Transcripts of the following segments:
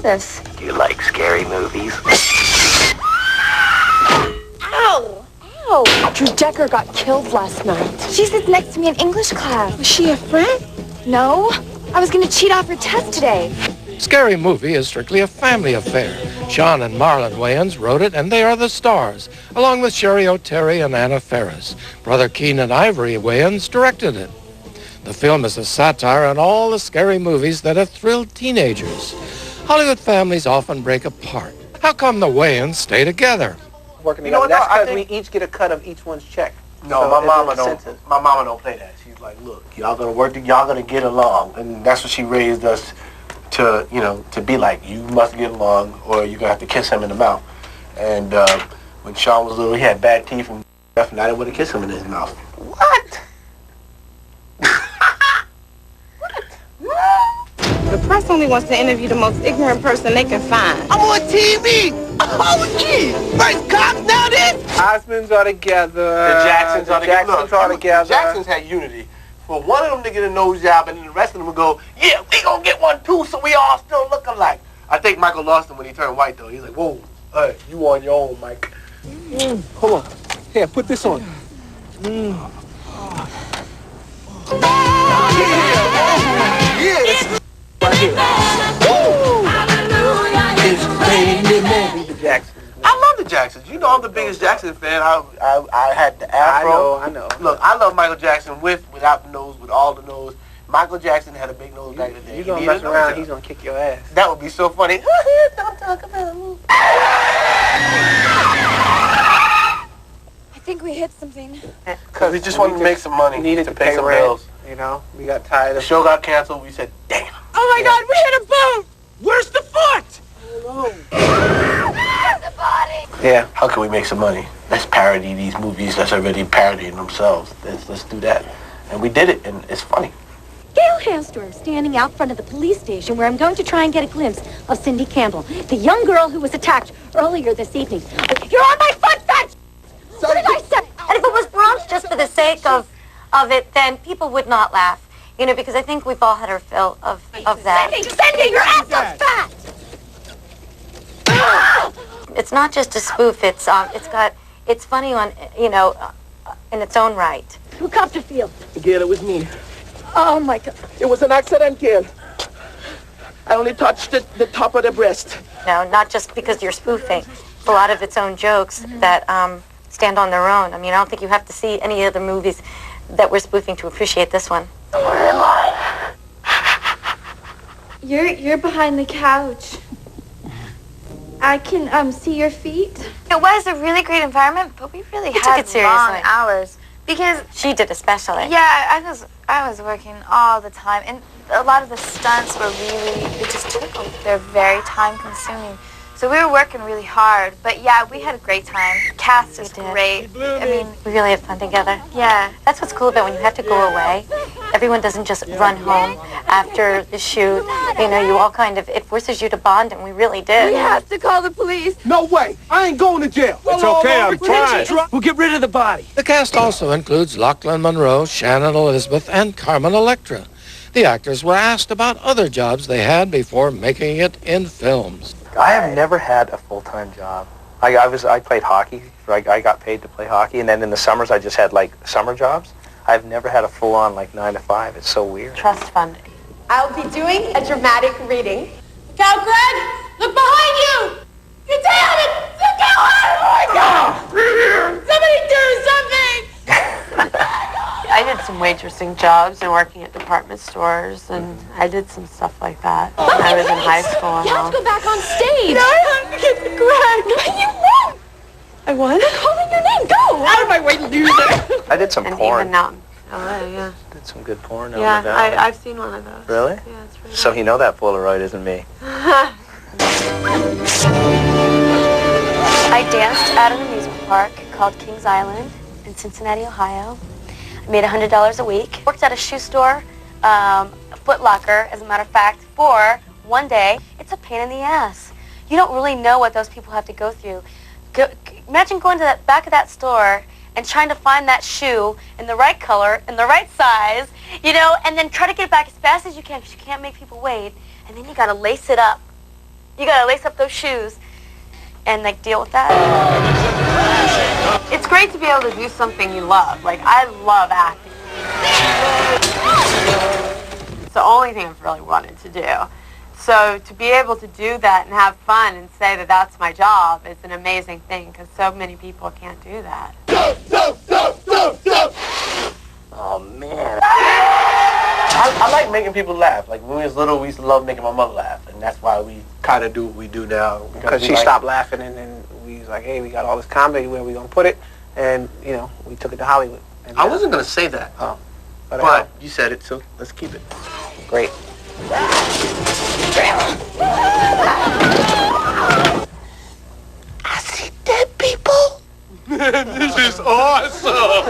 this? Do you like scary movies? Ow! Ow! Drew Decker got killed last night. She sits next to me in English class. Was she a friend? No. I was gonna cheat off her test today. Scary Movie is strictly a family affair. Sean and Marlon Wayans wrote it, and they are the stars, along with Sherry O'Terry and Anna Faris. Brother Keenan Ivory Wayans directed it. The film is a satire on all the scary movies that have thrilled teenagers. Hollywood families often break apart. How come the Wayans stay together? Working together. That's because we each get a cut of each one's check. No, so my mama don't play that. She's like, look, y'all gonna work, y'all gonna get along, and that's what she raised us to, to be like. You must get along, or you're gonna have to kiss him in the mouth. And when Sean was little, he had bad teeth, and I didn't want to kiss him in his mouth. What? The press only wants to interview the most ignorant person they can find. I'm on TV! Oh, gee! First cops, now this! Osmonds are together. The Jacksons are together. Jacksons are together. The Jacksons had unity. For one of them to get a nose job, and then the rest of them would go, yeah, we gonna get one too, so we all still look alike. I think Michael lost him when he turned white, though. He's like, whoa, hey, you on your own, Mike. Hold on. Here, put this on. Yeah. Right here. It's raining. The Jacksons. I love the Jacksons. You know I'm the biggest Jackson fan. I had the afro. I know. Look, I love Michael Jackson without the nose, with all the nose. Michael Jackson had a big nose back in the day. You gonna mess around, he's gonna kick your ass. That would be so funny. Don't talk about me. I think we hit something. Because we just wanted to make some money. We needed to pay some bills. We got tired of... The show got canceled. We said, damn. Oh my God, we hit a boat! Where's the foot? Where's the body? Yeah, how can we make some money? Let's parody these movies that's already parodying themselves. Let's do that. And we did it, and it's funny. Gail Hansdorf standing out front of the police station where I'm going to try and get a glimpse of Cindy Campbell, the young girl who was attacked earlier this evening. You're on my foot, fetch! What did I say? And if it was Bronx just for the sake of it, then people would not laugh. Because I think we've all had our fill of that. Cindy, your ass is fat! It's not just a spoof. It's funny on, in its own right. Who copped the field? Gail, it was me. Oh, my God. It was an accident, Gail. I only touched the top of the breast. No, not just because you're spoofing. It's a lot of its own jokes that stand on their own. I don't think you have to see any other movies that we're spoofing to appreciate this one. Where am I? You're behind the couch. I can see your feet. It was a really great environment, but we really took had it seriously. long hours because She did especially. yeah, I was working all the time, and a lot of the stunts were they're very time consuming. So we were working really hard, but yeah, we had a great time. Cast is great. We really had fun together. Yeah. That's what's cool about when you have to go away. Everyone doesn't just run home after the shoot. You all it forces you to bond, and we really did. We have to call the police. No way. I ain't going to jail. It's okay, I'm fine. We'll get rid of the body. The cast also includes Lachlan Monroe, Shannon Elizabeth, and Carmen Electra. The actors were asked about other jobs they had before making it in films. I have never had a full-time job. I played hockey. I got paid to play hockey, and then in the summers I just had summer jobs. I've never had a full-on 9 to 5. It's so weird. Trust fund. I'll be doing a dramatic reading. Look out, Greg! Look behind you! You're down! Look out! Oh my God! Somebody do something! I did some waitressing jobs and working at department stores, and I did some stuff like that when I was in high school. You have to go back on stage. No, I have to get to Greg. No, you won't. I what? They're calling your name. Go. Out of my way, loser. I did some And porn. even now, LA, yeah. Did some good porn. Yeah, I've seen one of those. Really? Yeah, it's pretty So you know that Polaroid isn't me. I danced at an amusement park called Kings Island in Cincinnati, Ohio. I made $100 a week. Worked at a shoe store, Foot Locker, as a matter of fact, for one day. It's a pain in the ass. You don't really know what those people have to go through. Imagine going to the back of that store and trying to find that shoe in the right color, in the right size, and then try to get it back as fast as you can because you can't make people wait. And then you got to lace it up You gotta lace up those shoes and like deal with that. It's great to be able to do something you love. Like, I love acting. It's the only thing I've really wanted to do. So to be able to do that and have fun and say that that's my job is an amazing thing, because so many people can't do that. Oh, man. I like making people laugh. Like, when we was little, we used to love making my mother laugh, and that's why we kind of do what we do now. Because she stopped laughing, and then we was like, hey, we got all this comedy, where we gonna put it? And, you know, we took it to Hollywood. And, I wasn't going to say that. Oh. But you said it, so let's keep it. Great. I see dead people. This is awesome.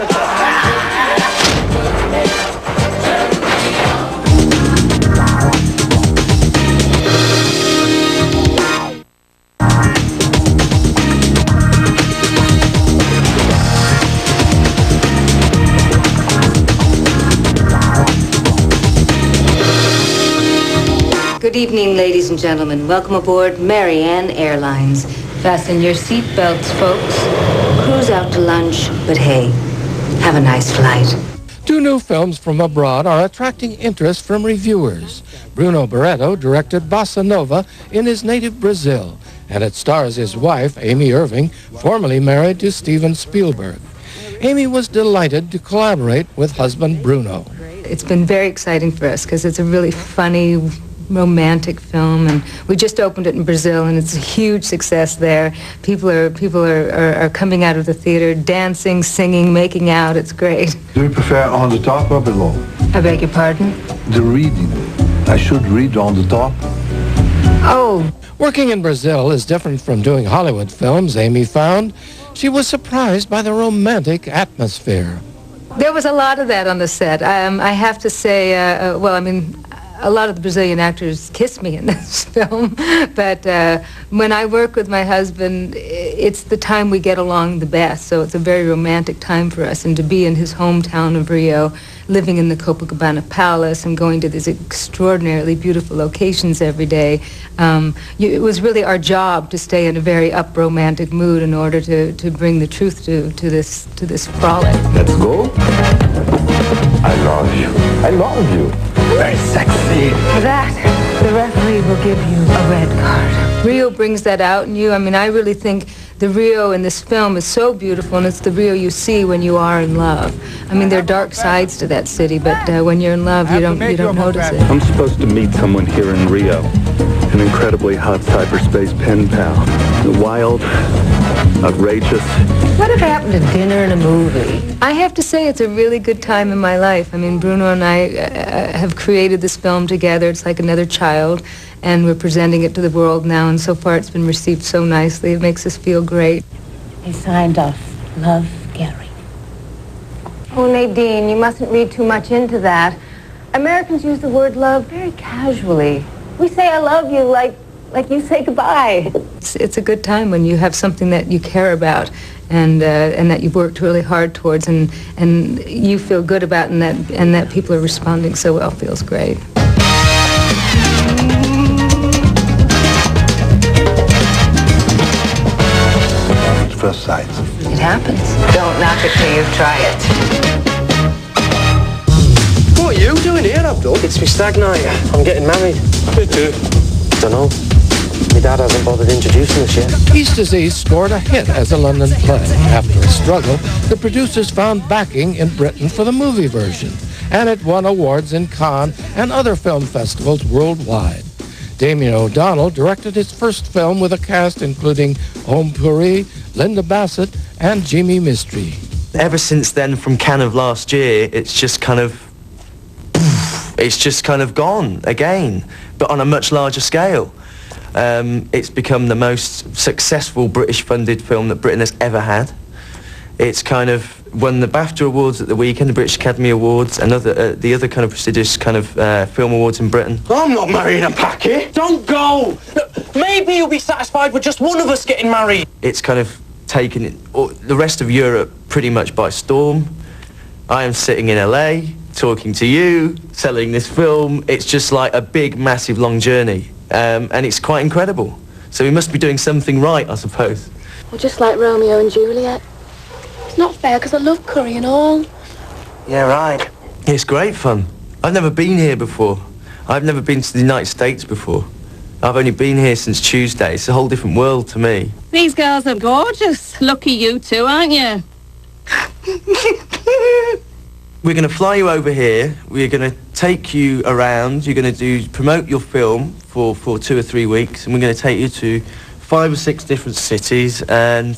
Good evening, ladies and gentlemen. Welcome aboard Marianne Airlines. Fasten your seatbelts, folks. Cruise out to lunch, but hey, have a nice flight. Two new films from abroad are attracting interest from reviewers. Bruno Barreto directed Bossa Nova in his native Brazil, and it stars his wife, Amy Irving, formerly married to Steven Spielberg. Amy was delighted to collaborate with husband Bruno. It's been very exciting for us because it's a really funny, romantic film, and we just opened it in Brazil, and it's a huge success there. People are coming out of the theater, dancing, singing, making out. It's great. Do you prefer on the top or below? I beg your pardon? The reading. I should read on the top. Oh. Working in Brazil is different from doing Hollywood films, Amy found. She was surprised by the romantic atmosphere. There was a lot of that on the set. I have to say, a lot of the Brazilian actors kissed me in this film, but when I work with my husband, it's the time we get along the best, so it's a very romantic time for us, and to be in his hometown of Rio, living in the Copacabana Palace and going to these extraordinarily beautiful locations every day, it was really our job to stay in a very up-romantic mood in order to bring the truth to this frolic. Let's go. I love you. I love you. Very sexy. For that, the referee will give you a red card. Rio brings that out in you. I mean, I really think the Rio in this film is so beautiful, and it's the Rio you see when you are in love. I mean, there are dark sides to that city, but when you're in love, you don't notice it. I'm supposed to meet someone here in Rio. An incredibly hot cyberspace pen pal. Wild, outrageous. Whatever happened to dinner and a movie? I have to say it's a really good time in my life. I mean, Bruno and I have created this film together. It's like another child, and we're presenting it to the world now, and so far it's been received so nicely. It makes us feel great. He signed off, Love, Gary. Oh, Nadine, you mustn't read too much into that. Americans use the word love very casually. We say I love you like you say goodbye. It's a good time when you have something that you care about and that you've worked really hard towards and you feel good about, and that people are responding so well feels great. First sight. It happens. Don't knock it till you try it. What are you doing here, Abdul? It's my stag night. I'm getting married. Dunno. My dad hasn't bothered introducing us yet. East is East scored a hit as a London play. After a struggle, the producers found backing in Britain for the movie version, and it won awards in Cannes and other film festivals worldwide. Damien O'Donnell directed his first film with a cast including Om Puri, Linda Bassett, and Jimmy Mistry. Ever since then, from Cannes of last year, it's just kind of gone again, but on a much larger scale. It's become the most successful British-funded film that Britain has ever had. It's kind of won the BAFTA Awards at the weekend, the British Academy Awards, and the other kind of prestigious kind of film awards in Britain. I'm not marrying a packet. Don't go. Look, maybe you'll be satisfied with just one of us getting married. It's kind of taken the rest of Europe pretty much by storm. I am sitting in LA, talking to you, selling this film. It's just like a big, massive, long journey. and it's quite incredible. So we must be doing something right, I suppose. Well, just like Romeo and Juliet. It's not fair because I love curry and all. Yeah, right. It's great fun. I've never been here before. I've never been to the United States before. I've only been here since Tuesday. It's a whole different world to me. These girls are gorgeous. Lucky you two, aren't you? We're going to fly you over here. We're going to take you around. You're going to promote your film for 2 or 3 weeks, and we're going to take you to 5 or 6 different cities, and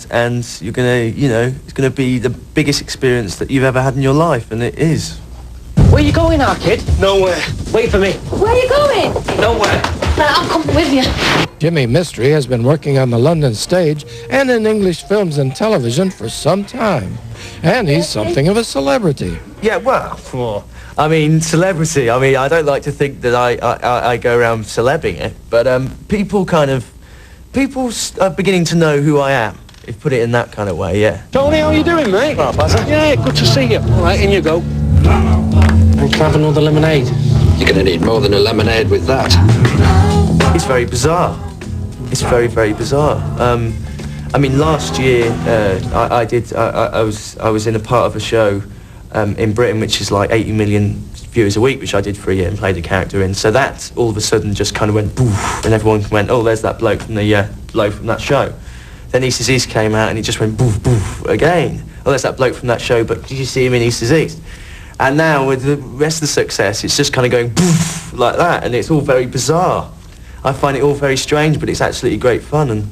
you're going to, you know, it's going to be the biggest experience that you've ever had in your life, and it is. Where you going now, kid? Nowhere. Wait for me. Where are you going? Nowhere. I'll come with you. Jimmy Mystery has been working on the London stage and in English films and television for some time. And he's something of a celebrity. Yeah, well, I mean, celebrity. I mean, I don't like to think that I go around celebbing it, but people are beginning to know who I am, if you put it in that kind of way, yeah. Tony, how you doing, mate? Right, Buzzer. Yeah, good to see you. All right, in you go. And have another lemonade. You're going to need more than a lemonade with that. It's very bizarre. It's very, very bizarre. I mean, last year I was in a part of a show in Britain which is like 80 million viewers a week, which I did for a year and played a character in. So that all of a sudden just kind of went poof, and everyone went, oh, there's that bloke from the bloke from that show. Then East East came out and it just went poof, poof again. Oh, there's that bloke from that show, but did you see him in East East? And now with the rest of the success, it's just kind of going poof like that, and it's all very bizarre. I find it all very strange, but it's absolutely great fun, and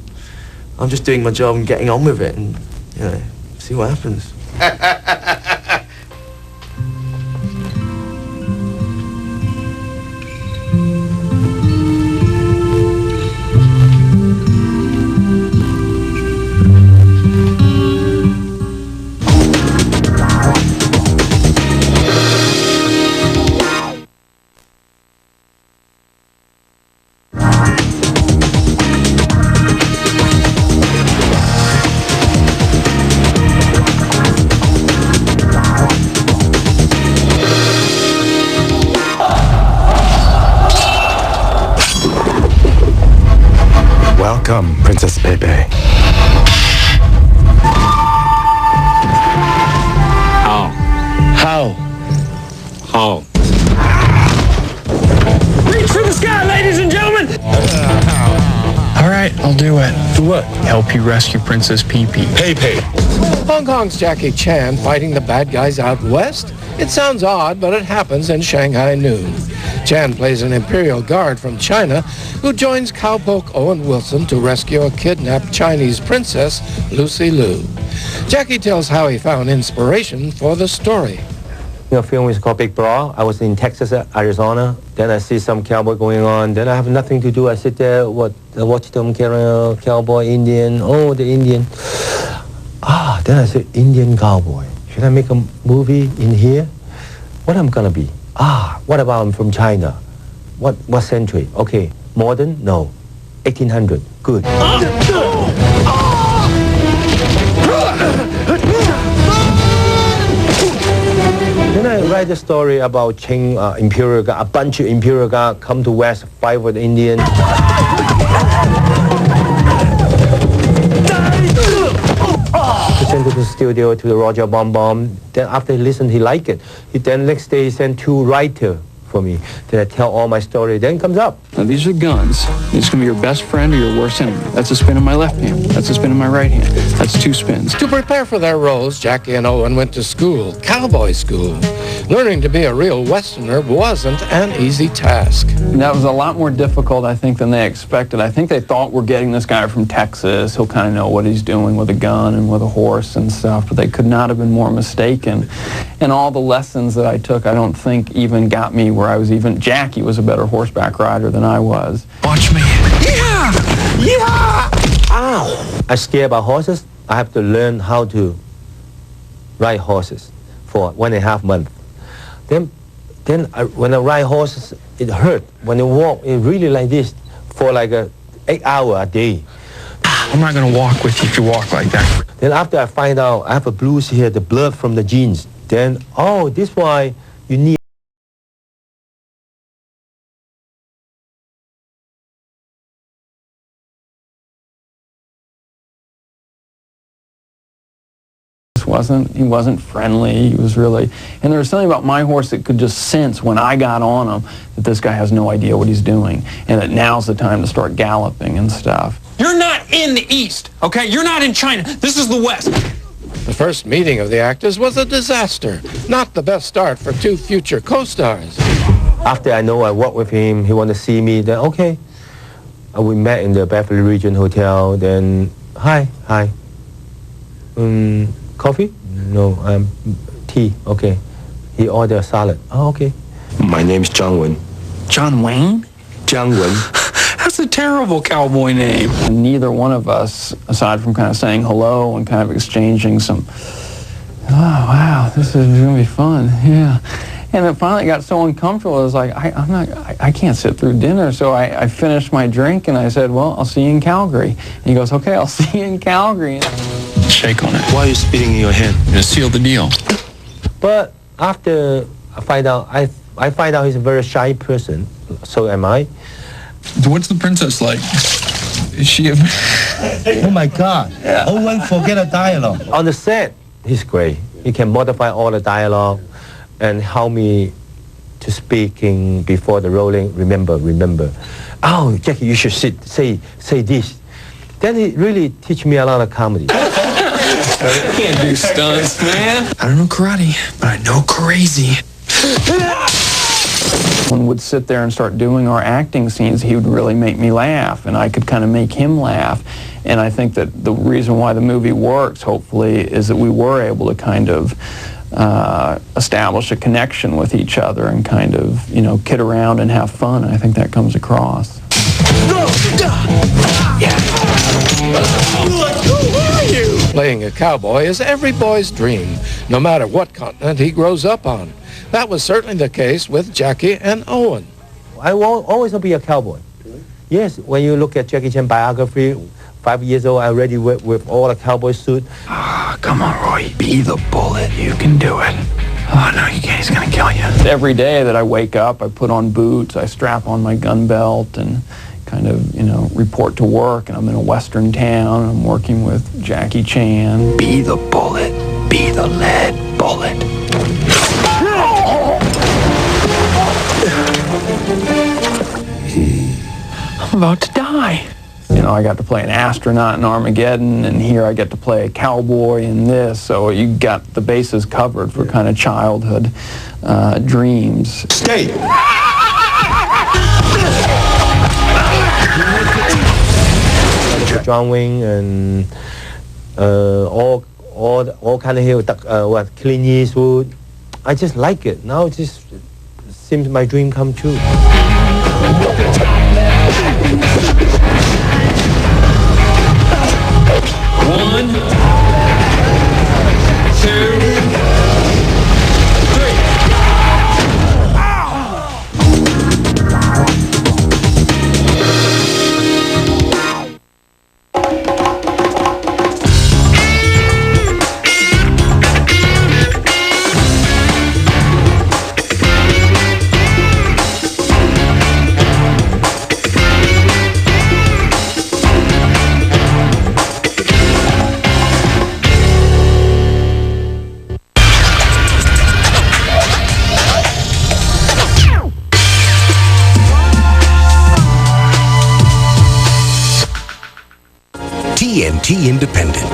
I'm just doing my job and getting on with it, and, you know, see what happens. Welcome, Princess Pepe. How? Reach for the sky, ladies and gentlemen! All right, I'll do it. Do what? Help you rescue Princess Pepe. Pepe. Hong Kong's Jackie Chan fighting the bad guys out west? It sounds odd, but it happens in Shanghai noon. Chan plays an Imperial Guard from China who joins cowpoke Owen Wilson to rescue a kidnapped Chinese princess, Lucy Liu. Jackie tells how he found inspiration for the story. The film is called Big Bra. I was in Texas, Arizona. Then I see some cowboy going on. Then I have nothing to do. I sit there, watch them carry a cowboy, Indian. Oh, the Indian. Then I said, Indian cowboy. Should I make a movie in here? What I'm gonna be? What about I'm from China? What century? Okay, modern? No. 1800. Good. Then I write a story about Qing Imperial Guard. A bunch of Imperial Guard come to West, fight with Indians. Sent to the studio to the Roger Bomb. Then after he listened, he liked it. Then next day he sent 2 writers for me. Then I tell all my story. Then comes up. Now these are guns. It's gonna be your best friend or your worst enemy. That's a spin in my left hand. That's a spin in my right hand. That's 2 spins. To prepare for their roles, Jackie and Owen went to school, cowboy school. Learning to be a real Westerner wasn't an easy task. That was a lot more difficult, I think, than they expected. I think they thought we're getting this guy from Texas. He'll kind of know what he's doing with a gun and with a horse and stuff, but they could not have been more mistaken. And all the lessons that I took, I don't think even got me where I was even... Jackie was a better horseback rider than I was. Watch me. Yeah! Yeah! Ow! I'm scared about horses. I have to learn how to ride horses for 1.5 months. Then when I ride horses, it hurt. When I walk, it really like this for like 8 hours a day. I'm not going to walk with you if you walk like that. Then after I find out I have a bruise here, the blood from the jeans, then, oh, this why you need wasn't friendly. He was really, and there was something about my horse that could just sense when I got on him that this guy has no idea what he's doing, and that now's the time to start galloping and stuff. You're not in the East, okay? You're not in China. This is the West. The first meeting of the actors was a disaster. Not the best start for two future co-stars. After I know I worked with him, he wanted to see me, then okay. We met in the Beverly Region Hotel, then hi. Coffee? No, tea, okay. He ordered a salad. Oh, okay. My name's John Wayne. John Wayne? John Wayne. That's a terrible cowboy name. And neither one of us, aside from kind of saying hello and kind of exchanging some, oh, wow, this is going to be fun, yeah. And it finally got so uncomfortable, I was like, I can't sit through dinner. So I finished my drink and I said, well, I'll see you in Calgary. And he goes, okay, I'll see you in Calgary. Shake on it. Why are you spitting in your hand? To seal the deal. But after I find out he's a very shy person, so am I. What's the princess like? Is she a... Oh my God. Yeah. Owen forget a dialogue. On the set, he's great. He can modify all the dialogue and help me to speaking before the rolling. Remember. Oh, Jackie, you should say this. Then he really teach me a lot of comedy. I can't do stunts, man. I don't know karate, but I know crazy. When we would sit there and start doing our acting scenes, he would really make me laugh, and I could kind of make him laugh. And I think that the reason why the movie works, hopefully, is that we were able to kind of establish a connection with each other and kind of, you know, kid around and have fun. And I think that comes across. Who are you? Playing a cowboy is every boy's dream, no matter what continent he grows up on. That was certainly the case with Jackie and Owen. I will always be a cowboy. Yes, when you look at Jackie Chan biography, 5 years old, I already worked with all the cowboy suit. Ah, come on, Roy. Be the bullet. You can do it. Oh, no, you can't. He's going to kill you. Every day that I wake up, I put on boots, I strap on my gun belt, and kind of, you know, report to work. And I'm in a western town, and I'm working with Jackie Chan. Be the bullet. Be the lead bullet. I'm about to die. You know, I got to play an astronaut in Armageddon, and here I get to play a cowboy in this. So you got the bases covered for kind of childhood dreams. Stay! John Wayne and all kind of here, Clint Eastwood. I just like it. Now it just seems my dream come true. 1, 2, 3. TNT Independent.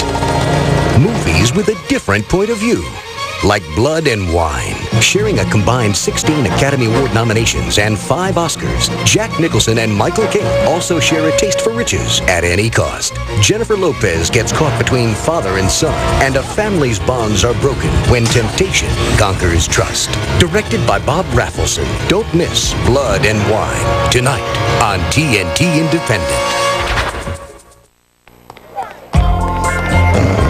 Movies with a different point of view. Like Blood and Wine, sharing a combined 16 Academy Award nominations and 5 Oscars. Jack Nicholson and Michael Caine also share a taste for riches at any cost. Jennifer Lopez gets caught between father and son, and a family's bonds are broken when temptation conquers trust. Directed by Bob Raffleson, don't miss Blood and Wine tonight on TNT Independent.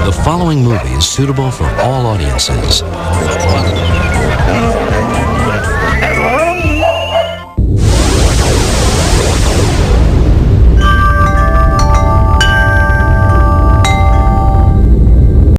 The following movie is suitable for all audiences.